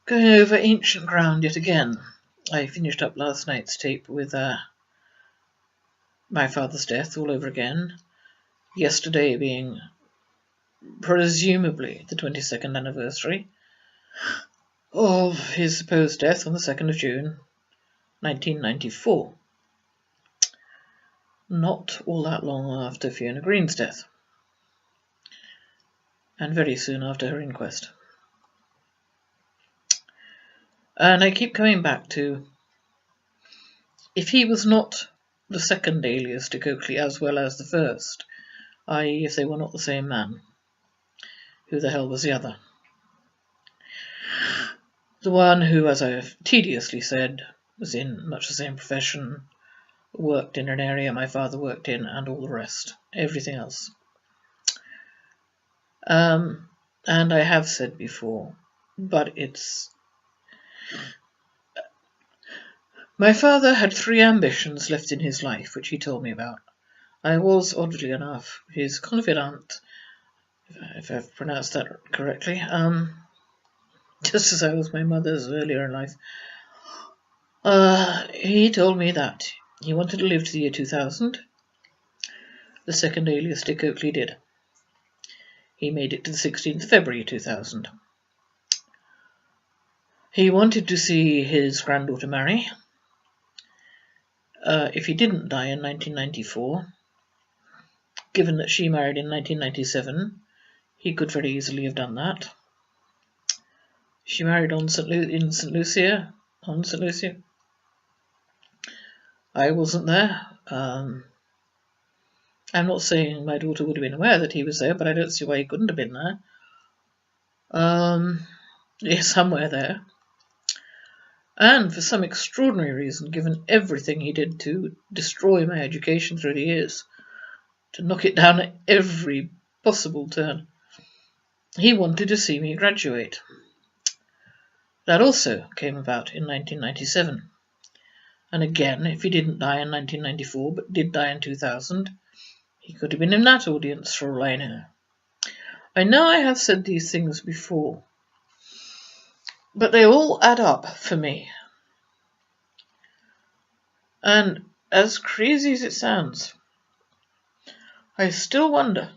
Going over ancient ground yet again. I finished up last night's tape with my father's death all over again. Yesterday being presumably the 22nd anniversary of his supposed death on the 2nd of June, 1994. Not all that long after Fiona Green's death, and very soon after her inquest. And I keep coming back to, if he was not the second alias Dick Oakley as well as the first, i.e. if they were not the same man, who the hell was the other? The one who, as I have tediously said, was in much the same profession, worked in an area my father worked in, and all the rest, everything else. And I have said before, but it's... My father had 3 ambitions left in his life, which he told me about. I was, oddly enough, his confidant, if I've pronounced that correctly, just as I was my mother's earlier in life. He told me that he wanted to live to the year 2000. The second alias Dick Oakley did. He made it to the 16th of February 2000. He wanted to see his granddaughter marry. If he didn't die in 1994, given that she married in 1997, he could very easily have done that. She married in St. Lucia. On St. Lucia. I wasn't there. I'm not saying my daughter would have been aware that he was there, but I don't see why he couldn't have been there. He's somewhere there. And for some extraordinary reason, given everything he did to destroy my education through the years, to knock it down at every possible turn, he wanted to see me graduate. That also came about in 1997. And again, if he didn't die in 1994, but did die in 2000, he could have been in that audience for all I know. I know I have said these things before, but they all add up for me. And as crazy as it sounds, I still wonder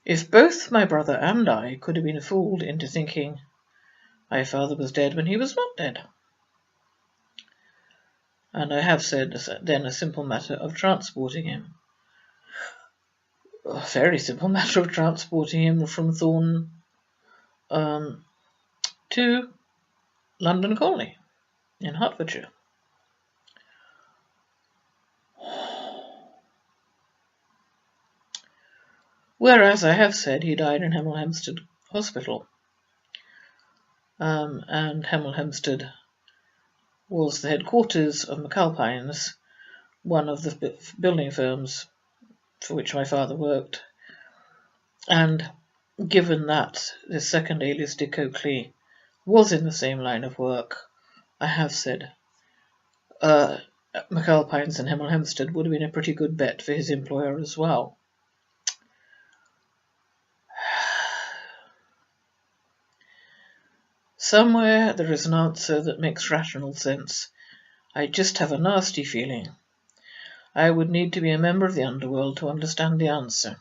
if both my brother and I could have been fooled into thinking my father was dead when he was not dead. And I have said then a simple matter of transporting him. A very simple matter of transporting him from Thorn to London Colney in Hertfordshire. Whereas I have said he died in Hemel Hempstead Hospital. And Hemel Hempstead was the headquarters of McAlpines, one of the building firms for which my father worked. And given that the second alias Dick Oakley was in the same line of work, I have said McAlpines and Hemel Hempstead would have been a pretty good bet for his employer as well. Somewhere there is an answer that makes rational sense. I just have a nasty feeling I would need to be a member of the underworld to understand the answer.